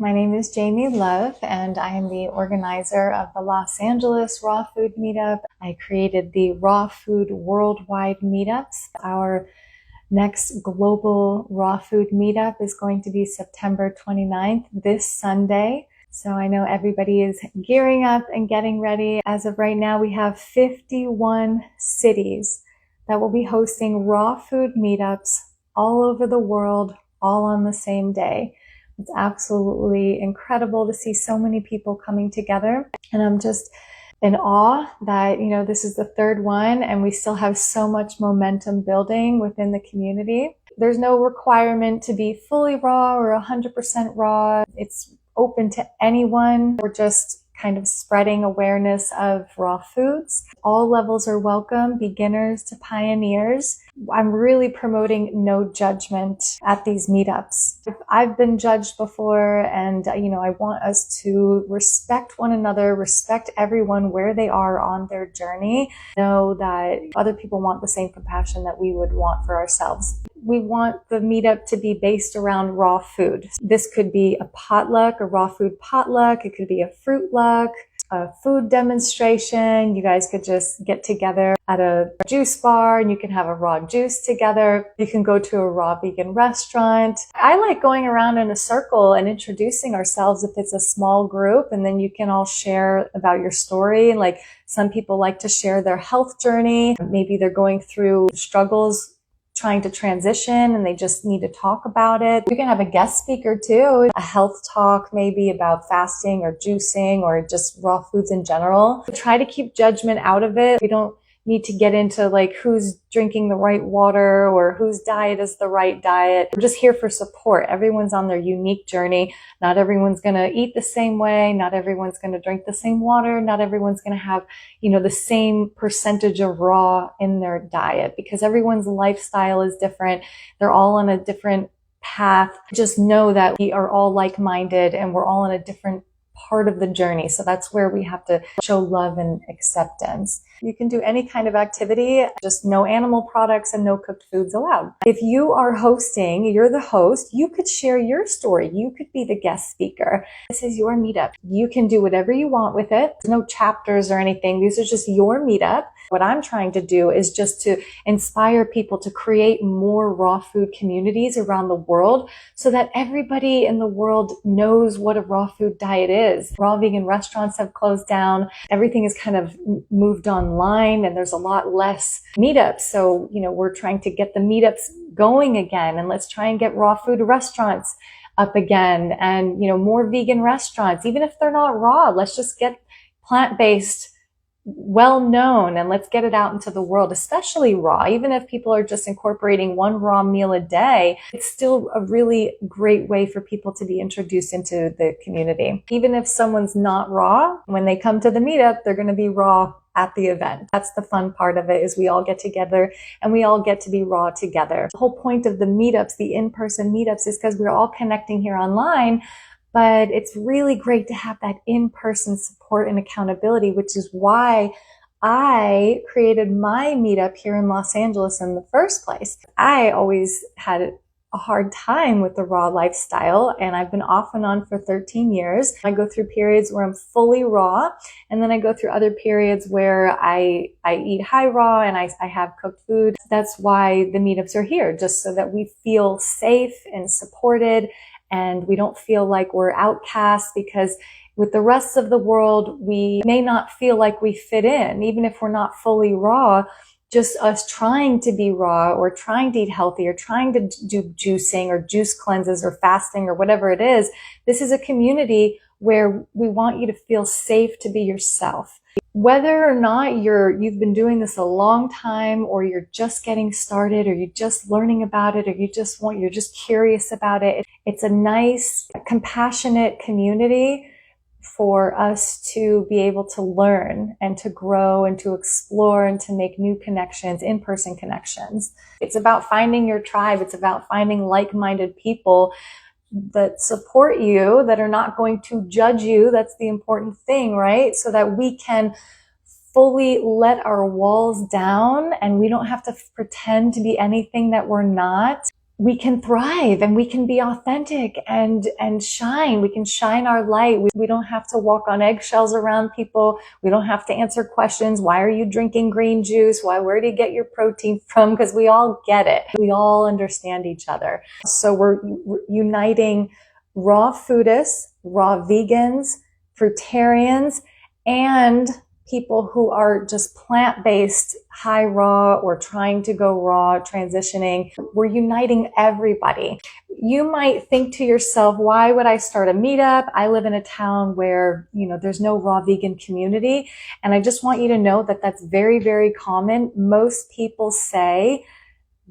My name is Jamie Love, and I am the organizer of the Los Angeles Raw Food Meetup. I created the Raw Food Worldwide Meetups. Our next global raw food meetup is going to be September 29th, this Sunday. So I know everybody is gearing up and getting ready. As of right now, we have 51 cities that will be hosting raw food meetups all over the world, all on the same day. It's absolutely incredible to see so many people coming together. And I'm just in awe that, this is the third one and we still have so much momentum building within the community. There's no requirement to be fully raw or 100% raw. It's open to anyone. We're just kind of spreading awareness of raw foods. All levels are welcome, beginners to pioneers. I'm really promoting no judgment at these meetups. I've been judged before, and I want us to respect one another, respect everyone where they are on their journey, know that other people want the same compassion that we would want for ourselves. We want the meetup to be based around raw food. This could be a potluck, a raw food potluck. It could be a fruit luck, a food demonstration. You guys could just get together at a juice bar and you can have a raw juice together. You can go to a raw vegan restaurant. I like going around in a circle and introducing ourselves if it's a small group, and then you can all share about your story. Like some people like to share their health journey. Maybe they're going through struggles trying to transition and they just need to talk about it. You can have a guest speaker too, a health talk maybe about fasting or juicing or just raw foods in general. Try to keep judgment out of it. We don't need to get into like who's drinking the right water or whose diet is the right diet. We're just here for support. Everyone's on their unique journey. Not everyone's going to eat the same way. Not everyone's going to drink the same water. Not everyone's going to have, the same percentage of raw in their diet, because everyone's lifestyle is different. They're all on a different path. Just know that we are all like-minded and we're all on a different part of the journey. So that's where we have to show love and acceptance. You can do any kind of activity, just no animal products and no cooked foods allowed. If you are hosting, you're the host, you could share your story. You could be the guest speaker. This is your meetup. You can do whatever you want with it. There's no chapters or anything. These are just your meetup. What I'm trying to do is just to inspire people to create more raw food communities around the world so that everybody in the world knows what a raw food diet is. Raw vegan restaurants have closed down. Everything is kind of moved online and there's a lot less meetups. So, we're trying to get the meetups going again, and let's try and get raw food restaurants up again and, more vegan restaurants. Even if they're not raw, let's just get plant-based well known and let's get it out into the world, especially raw. Even if people are just incorporating one raw meal a day, it's still a really great way for people to be introduced into the community. Even if someone's not raw, when they come to the meetup, they're going to be raw at the event. That's the fun part of it, is we all get together and we all get to be raw together. The whole point of the meetups, the in-person meetups, is because we're all connecting here online. But it's really great to have that in-person support and accountability, which is why I created my meetup here in Los Angeles in the first place. I always had a hard time with the raw lifestyle, and I've been off and on for 13 years. I go through periods where I'm fully raw, and then I go through other periods where I eat high raw and I have cooked food. That's why the meetups are here, just so that we feel safe and supported, and we don't feel like we're outcasts, because with the rest of the world, we may not feel like we fit in, even if we're not fully raw. Just us trying to be raw or trying to eat healthy or trying to do juicing or juice cleanses or fasting or whatever it is. This is a community where we want you to feel safe to be yourself. Whether or not you've been doing this a long time, or you're just getting started, or you're just learning about it, or you're just curious about it, it's a nice, compassionate community for us to be able to learn and to grow and to explore and to make new connections, in-person connections. It's about finding your tribe. It's about finding like-minded people that support you, that are not going to judge you. That's the important thing, right? So that we can fully let our walls down and we don't have to pretend to be anything that we're not. we can thrive and we can be authentic and shine. We can shine our light. We don't have to walk on eggshells around people. We don't have to answer questions. Why are you drinking green juice? Where do you get your protein from? Because we all get it. We all understand each other. So we're uniting raw foodists, raw vegans, fruitarians, and people who are just plant-based, high raw, or trying to go raw, transitioning. We're uniting everybody. You might think to yourself, why would I start a meetup? I live in a town where, there's no raw vegan community. And I just want you to know that that's very, very common. Most people say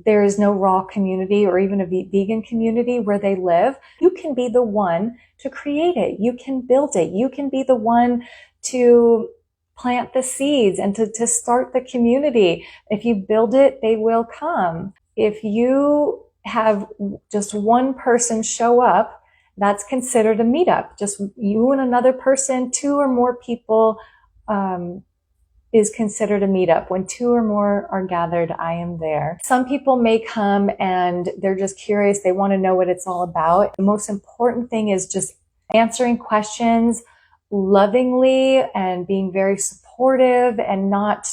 there is no raw community or even a vegan community where they live. You can be the one to create it. You can build it. You can be the one to plant the seeds and to start the community. If you build it, they will come. If you have just one person show up, that's considered a meetup. Just you and another person, 2 or more people, is considered a meetup. When 2 or more are gathered, I am there. Some people may come and they're just curious. They want to know what it's all about. The most important thing is just answering questions lovingly and being very supportive and not,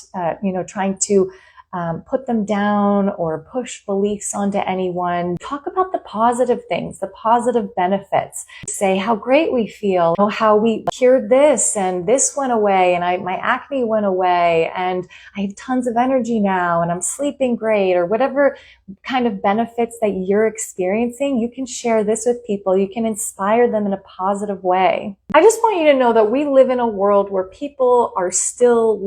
trying to put them down or push beliefs onto anyone. Talk about the positive things, the positive benefits. Say how great we feel, how we cured this and this went away and my acne went away and I have tons of energy now and I'm sleeping great, or whatever kind of benefits that you're experiencing. You can share this with people. You can inspire them in a positive way. I just want you to know that we live in a world where people are still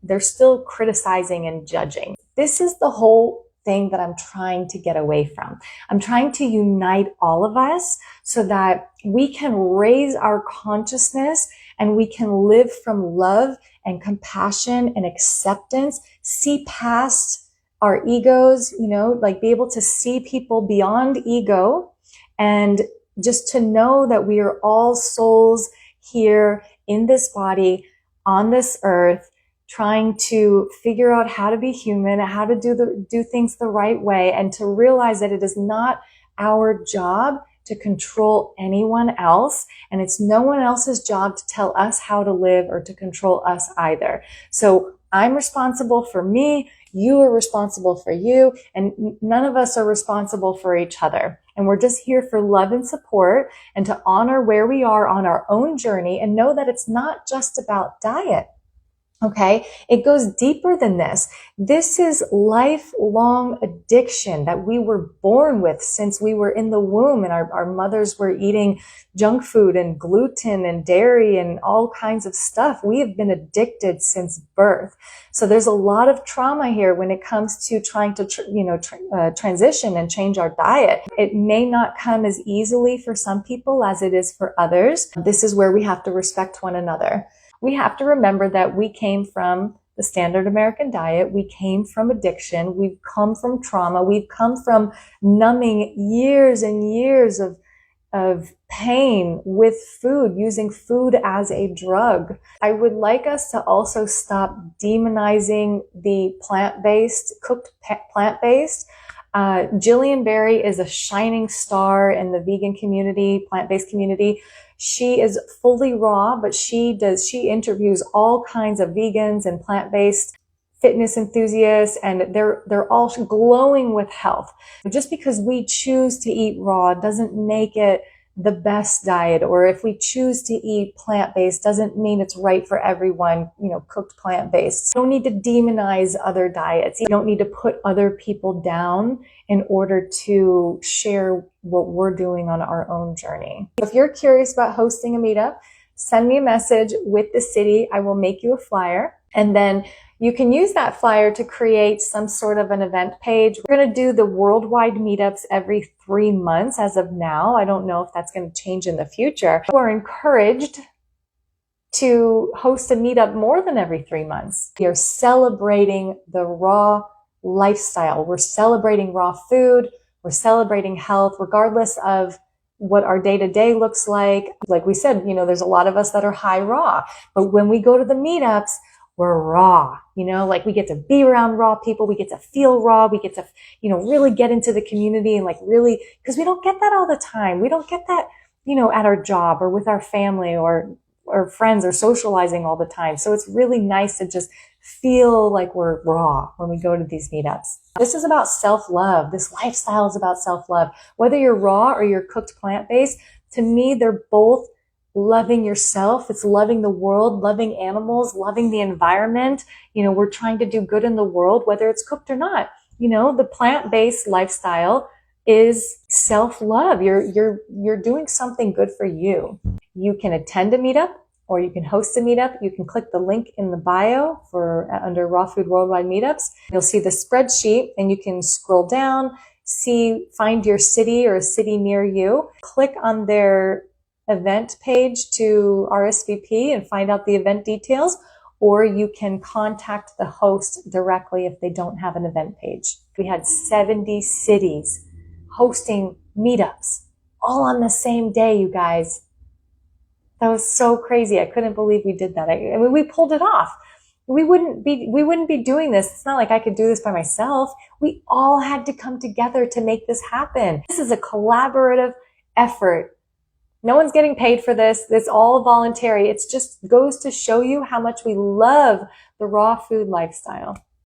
they're still criticizing and judging. This is the whole thing that I'm trying to get away from. I'm trying to unite all of us so that we can raise our consciousness and we can live from love and compassion and acceptance, see past our egos, be able to see people beyond ego, and just to know that we are all souls here in this body on this earth, trying to figure out how to be human, how to do things the right way, and to realize that it is not our job to control anyone else, and it's no one else's job to tell us how to live or to control us either. So I'm responsible for me, you are responsible for you, and none of us are responsible for each other. And we're just here for love and support and to honor where we are on our own journey and know that it's not just about diet. Okay, it goes deeper than this. This is lifelong addiction that we were born with since we were in the womb, and our mothers were eating junk food and gluten and dairy and all kinds of stuff. We have been addicted since birth. So there's a lot of trauma here when it comes to trying to transition and change our diet. It may not come as easily for some people as it is for others. This is where we have to respect one another. We have to remember that we came from the standard American diet. We came from addiction. We've come from trauma. We've come from numbing years and years of pain with food, using food as a drug. I would like us to also stop demonizing the cooked plant-based. Jillian Berry is a shining star in the vegan community, plant-based community. She is fully raw, but she interviews all kinds of vegans and plant-based fitness enthusiasts, and they're all glowing with health. Just because we choose to eat raw doesn't make it the best diet, or if we choose to eat plant-based doesn't mean it's right for everyone, cooked plant-based. You don't need to demonize other diets. You don't need to put other people down in order to share what we're doing on our own journey. If you're curious about hosting a meetup, send me a message with the city. I will make you a flyer, and then you can use that flyer to create some sort of an event page. We're going to do the worldwide meetups every 3 months as of now. I don't know if that's going to change in the future. You are encouraged to host a meetup more than every 3 months. We are celebrating the raw lifestyle. We're celebrating raw food. We're celebrating health, regardless of what our day-to-day looks like. Like we said, there's a lot of us that are high raw. But when we go to the meetups, we're raw, like we get to be around raw people. We get to feel raw. We get to, really get into the community and like really, because we don't get that all the time. We don't get that, at our job or with our family or friends or socializing all the time. So it's really nice to just feel like we're raw when we go to these meetups. This is about self-love. This lifestyle is about self-love. Whether you're raw or you're cooked plant-based, to me, they're both loving yourself. It's loving the world, loving animals, loving the environment. We're trying to do good in the world, whether it's cooked or not. The plant-based lifestyle is self-love. You're doing something good for you. You can attend a meetup or you can host a meetup. You can click the link in the bio under Raw Food Worldwide Meetups. You'll see the spreadsheet and you can scroll down, find your city or a city near you. Click on their event page to RSVP and find out the event details, or you can contact the host directly if they don't have an event page. We had 70 cities hosting meetups all on the same day, you guys. That was so crazy. I couldn't believe we did that. I mean, we pulled it off. We wouldn't be doing this. It's not like I could do this by myself. We all had to come together to make this happen. This is a collaborative effort. No one's getting paid for this. It's all voluntary. It just goes to show you how much we love the raw food lifestyle.